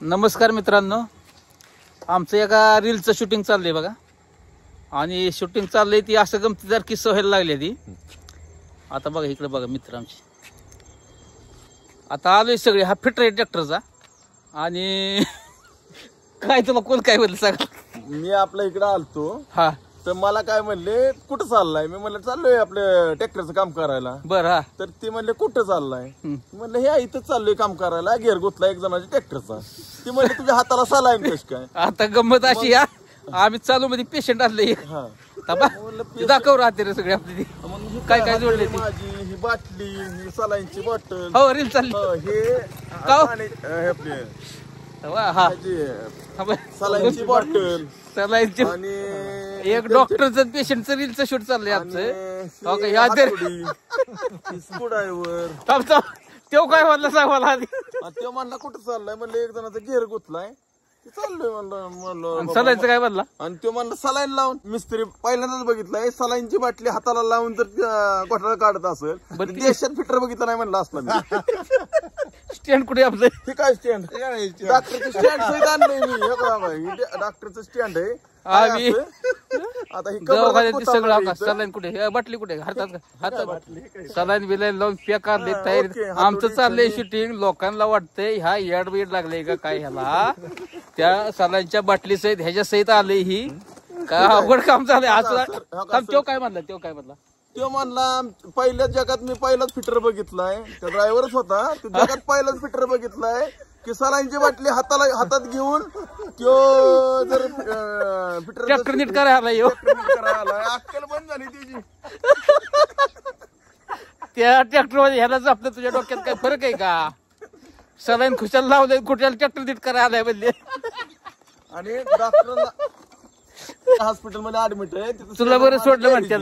नमस्कार मित्रांनो, आमचं एका रीलचं शूटिंग चाललंय बघा. आणि शूटिंग चाललंय ती असं गमतीदार किस्सा व्हायला लागली ती. आता बघा इकडे बघा मित्र आमची. आता आलोय सगळे, हा फिटर आहे ट्रॅक्टरचा. आणि काय तुला कोण काय बोललं सांगा. मी आपल्या इकडे आलतो हा तर मला काय म्हणले कुठं चाललाय. मी म्हणलं चाललोय आपलं ट्रॅक्टरचं काम करायला. बर हा तर ते म्हणले कुठं चाललाय. म्हणलं हे इथं चाललोय काम करायला, गेअर गुतला एक जणाच्या ट्रॅक्टरचा. ते म्हणले तुझ्या हाताला सालाईन कश काय. आता गंमत अशी या, आम्ही चालू मध्ये पेशंट आणले. हा दाखव राहते रे सगळे आपली. काय काय जोडले ती माझी ही बाटली, ही सलाईनची बॉटल. हो रील चालली. हे आपले हा सलाईनची बॉटल सलाईनची. आणि एक डॉक्टरचं पेशंटचं रीलचं शूट चाललंय आमचं. या स्क्रूड्रायव्हर तो काय म्हणला सांग मला आधी. तो म्हणला कुठं चाललाय. म्हणलं एक जणाचा गेअर गुतलाय चाललोय म्हणलं. सलाईनचं काय म्हणला. आणि तो म्हणला सलाईन लावून. मिस्त्री पहिल्यांदाच बघितलंय सलाईनची बाटली हाताला लावून जर घोटाळा काढत असेल. देशात फिटर बघितलं नाही म्हणलं असला मी. स्टँड कुठे आपलं. हे काय स्टँड. डॉक्टरचं स्टँड सहित आणलंय मी. डॉक्टरचं स्टँड आहे. आम्ही आता ही दवाखान्यात सगळं सलाईन कुठे, बाटली कुठे, हातात हातात सलाईन बिलाईन लावून पॅक काढले तयारी. आमचं चाललंय शूटिंग. लोकांना वाटतंय ह्या येड बीड लागले का काय ह्याला. त्या सलाईनच्या बाटली सहित ह्याच्या सहित आले ही का अवघड काम चाललंय. आज तो काय म्हणला. तो म्हणला पहिल्याच जगात मी पहिलाच फिटर बघितलाय. त्या ड्रायव्हरच होता. जगात पहिलाच फिटर बघितलाय की सलाईनची बाटली हातात घेऊन तो जर फिटर ट्रॅक्टर नीट करायला अक्कल बंद झाली त्याची. त्या ट्रॅक्टर मध्ये ह्याला आपलं तुझ्या डोक्यात काय फरक आहे का. सलाईन खुशाल लावलंय, कुठल्याला ट्रॅक्टर नीट करायला म्हणजे. आणि डॉक्टरला हॉस्पिटलमध्ये ऍडमिट आहे. तुला बरं सोडलं म्हणते.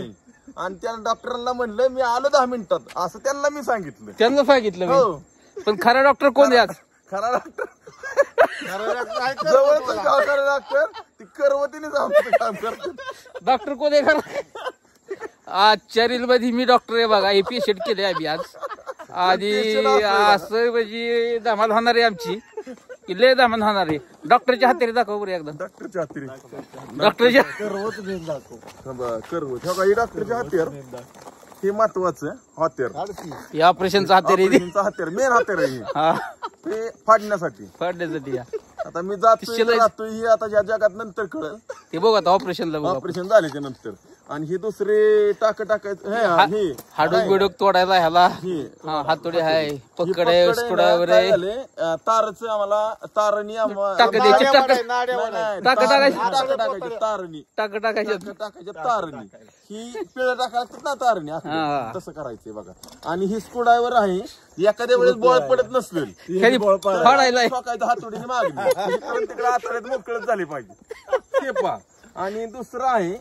आणि त्या डॉक्टरांना म्हणलं मी आलो 10 मिनिटात असं त्यांना मी सांगितलं. त्यांना सांगितलं. पण खरा डॉक्टर कोण आहे. खरा डॉक्टर जवळच गावकरी डॉक्टर ती करवतीने काम करतात. डॉक्टर कोण आहे खरा. आजच्या रील मध्ये मी डॉक्टर आहे बघा. हे पेशंट केले आम्ही आज. आणि असं म्हणजे धमाल होणार आहे आमची. लय धमाल होणार आहे. डॉक्टरच्या हातेरी दाखव बरं एकदा. डॉक्टरच्या हातेरी डॉक्टरच्या करवत डॉक्टरच्या हातेर हे महत्वाचं हत्यार. या ऑपरेशनचा हत्यार मेन हत्यार आहे हे फाडण्यासाठी. आता मी जातोय ही आता ज्या जगात नंतर कळेल ते बघ. आता ऑपरेशन झाल्याच्या नंतर. आणि ही दुसरे टाकायचं हाडूक बिडूक तोडायला ह्याला हातोडी आहे, पकड आहे, स्क्रूड्रायव्हर आहे. तारच आम्हाला तारणी टाकायच्या तारणी ही पिळं टाकायचं ना तारणी तसं करायचंय बघा. आणि ही स्क्रूड्रायव्हर आहे. एखाद्या वेळेस बॉल पडत नसेल फाडायला हातोडीने मागणी तिकडे हाताळ्यात मोकळत झाली पाहिजे ते पहा. आणि दुसरं आहे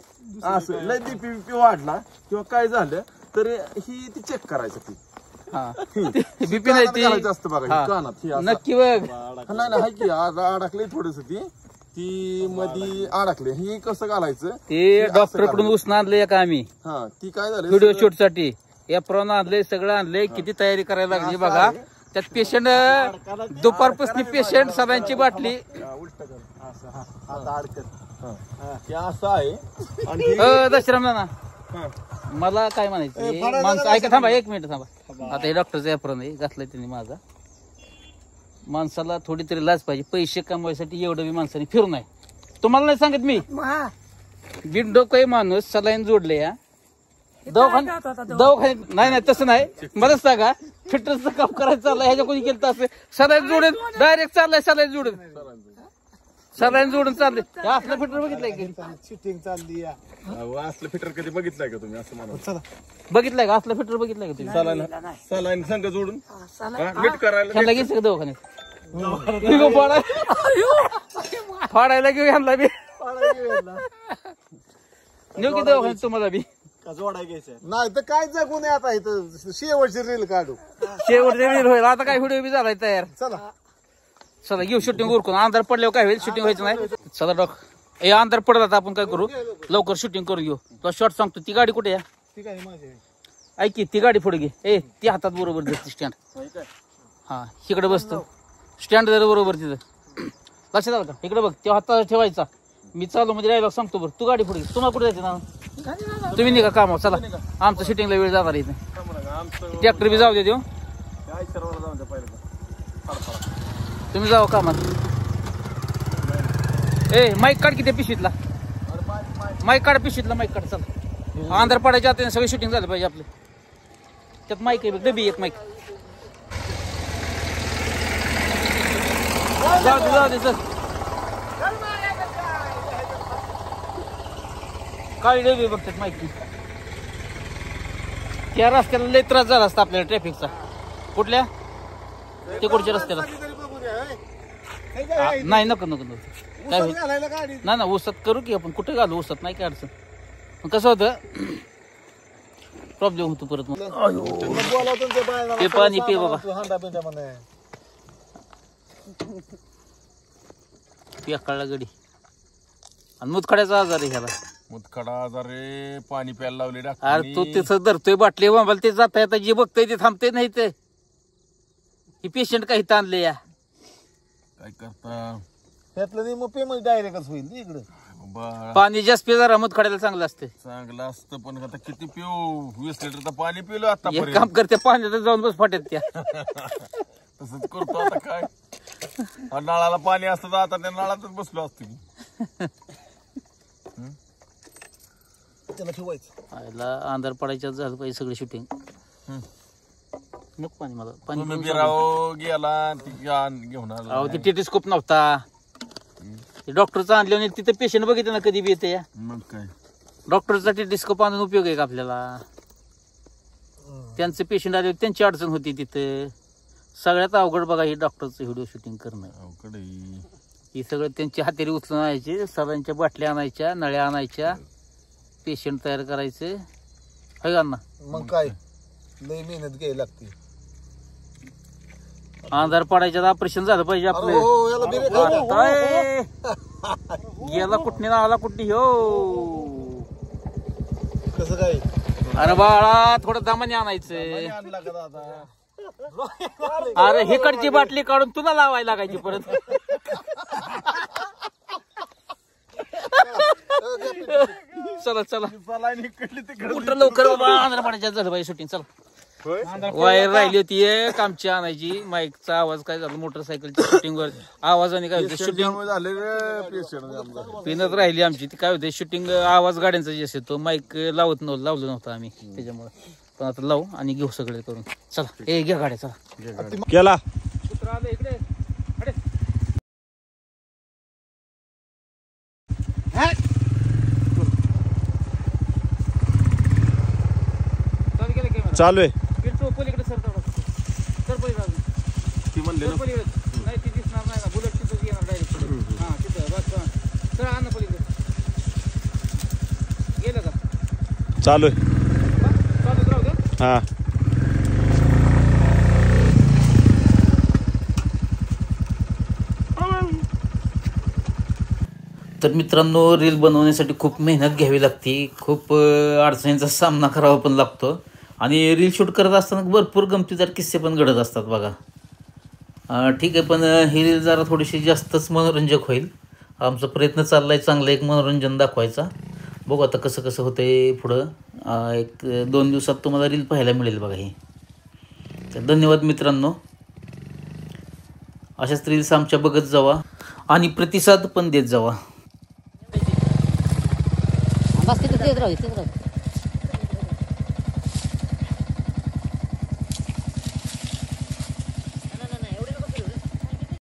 असं लय बीपी वाढला किंवा काय झालं तर ही ती चेक करायचं. ती बीपी नाही असतं बघा कानात नक्की बघ. नाही की अडकले थोडस ती मध्ये अडकले. ही कसं घालायचं ते डॉक्टर कडून उसणं आणलंय का आम्ही. ती काय झालं व्हिडिओ शूट साठी एप्रॉन आणलंय, सगळं आणलंय. किती तयारी करायला लागली बघा. त्यात पेशंट दुपारपासून पेशंट सलाईनची बाटली असं आहे. दशराम ना मला काय म्हणायचं माणसं ऐका. थांबा एक मिनिट थांबा. आता हे डॉक्टरचं एप्रॉन आहे घातलंय त्यांनी माझा. माणसाला थोडी तरी लाज पाहिजे. पैसे कमवायसाठी एवढं बी माणसाने फिरू नये. तुम्हाला नाही सांगत मी. बिनडोकं माणूस सलाईन जोडले या दवाखान्यात. नाही तसं नाही. मलाच सांगा फिटरचं काम करायचं चाललंय. ह्याच्या कोणी केलं असं सलाईन जोडून डायरेक्ट चाललंय. सलाईन जोडून चालले. असलं फिटर बघितलंय की शूटिंग चालली. असलं फिटर कधी बघितलंय का तुम्ही असं म्हणा. बघितलंय का असलं फिटर बघितलंय का तुम्ही. सलाईन संघ जोडून नीट करायला ह्यांना घ्यायचं का दवाखान्यात. फाडायला घेऊ ह्यांना बी नेऊ की दवाखान्यात तुम्हाला बी. नाही तर काय जगून आता इथं शेवटची रील काढू. शेवटची रील होईल. आता काय व्हिडिओ बी झालाय तयार. चला घेऊ शूटिंग उरकून. अंधार पडल्यावर काय होईल शूटिंग व्हायचं नाही. चला डॉक्टर अंधार पडला आता आपण काय करू लवकर शूटिंग करून घेऊ. तुला शॉर्ट सांगतो. ती गाडी कुठे ऐक ती गाडी पुढे घे. ती हातात बरोबर स्टँड. हा इकडे बसतो स्टँड बरोबर तिथं. लक्षात आलं का? इकडे बघ तेव्हा हाताला ठेवायचा. मी चालू मध्ये डायलॉग सांगतो बरं. तू गाडी पुढे घे. तुम्हाला कुठे जायचं ना? तुम्ही निघा कामावर चला. आमचं शूटिंगला वेळ जाणार इथे. ट्रॅक्टर बी जाऊ दे देऊ. तुम्ही जाऊ कामात. ए माईक काढ किती पिशवीतला. माईक काढ पिशवीतला. माईक काढ चला. अंधार पडायच्या आता सगळी शूटिंग झालं पाहिजे आपलं. त्यात माईक आहे डबी एक माईक. जाऊ दे सर. काळी डबी बघतात माहिती. त्या रस्त्याला लय त्रास झाला असता आपल्याला ट्रॅफिकचा. कुठल्या ते कुठच्या रस्त्याला नाही नको नको नको काय होईल ना ना ऊसात करू की आपण. कुठे घालू ऊसात नाही काय अडचण. मग कसं होतं प्रॉब्लेम होतो परत. मग ते पाणी पे बाबा. पेकाळला गडी आणि मुतखड्याचा आजार आहे ह्याला. मुतखडा आजार रे. पाणी प्यायला लावले. अरे तो तिथं धरतोय बाटली बांबाला. ते जाता येता जे बघतोय ते थांबते नाही. ते ही पेशंट काही ताणले या काय करता. त्यातलं पेमेंट डायरेक्टच होईल इकडे. पाणी जास्त पे जरा मुतखड्याला चांगलं असतं. चांगलं असतं पण आता किती पिऊ. 20 लिटरचं पाणी पिलो आता. एक काम करते पाण्यात जाऊन बस फाट्यात त्या. तसंच करतो आता काय. नळाला पाणी असतं तर आता त्या नळातच बसलो असतो की. त्याला ठेवायचं. अंधार पडायच्या झालं पाहिजे सगळं शूटिंग. नको पाणी मला. पाणी तुम्ही बिराव गेला घेऊन आला. अहो ती टेलिस्कोप नव्हता. डॉक्टरचं आणलं तिथं पेशंट बघितलं ना कधी बी येते. मग काय डॉक्टरचा टेलिस्कोप आणून उपयोग आहे का आपल्याला. त्यांचे पेशंट आले त्यांची अडचण होती तिथं. सगळ्यात अवघड बघा हे डॉक्टरचं व्हिडिओ शूटिंग करणं. अवघड ही सगळं त्यांची हातेरी उचलून आणायचे. सरांच्या बाटल्या आणायच्या. नळ्या आणायच्या. पेशंट तयार करायचे. है का ना. मग काय लय मेहनत घ्यायला लागते. अंधार पडायच्या ऑपरेशन झालं पाहिजे आपलं. गेला कुठने आला कुठली हो. कसं काय. अरे बाळा थोडं दामाने आणायचं. आणला का दादा. अरे हिकडची बाटली काढून तुला लावायला लागायची परत. चला चला कुठं लवकर बाबा. अंधार पडायच्या झालं पाहिजे शूटिंग. चला. वायर राहिली होती एक आमची आणायची. माईकचा आवाज काय झाला मोटरसायकलच्या शूटिंग वर आवाजाने काय होतं शूटिंग पिनत राहिली आमची. ती काय होते शूटिंग आवाज गाड्यांचा जास्त येतो. माईक लावलं नव्हतं आम्ही त्याच्यामुळे. पण आता लावू आणि घेऊ सगळे करून. चला ए घ्या गाड्या चला. केला इकडे चालू आहे. पलीकडे सर सर ती म्हणले ना नाही ती दिसणार नाही ना. बुलेट तिथं येणार डायरेक्ट. हा तिथं बस सर आण ना पलीकडे. गेलं का. चालू आहे. चालूच राहू दे. हा तर मित्रांनो रील बनवण्यासाठी खूप मेहनत घ्यावी लागते. खूप अडचणींचा सामना करावा पण लागतो. आणि रील शूट करत असताना भरपूर गमतीदार किस्से पण घडत असतात बघा. ठीक आहे पण ही रील जरा थोडीशी जास्तच मनोरंजक होईल. आमचा प्रयत्न चालला आहे चांगलं एक मनोरंजन दाखवायचा. बघू आता कसं कसं होतं आहे पुढं. 1-2 दिवसात तुम्हाला रील पाहायला मिळेल बघा ही. तर धन्यवाद मित्रांनो. अशाच रील्स आमच्या बघत जावा आणि प्रतिसाद पण देत जावा. बस तिथं देत राहू.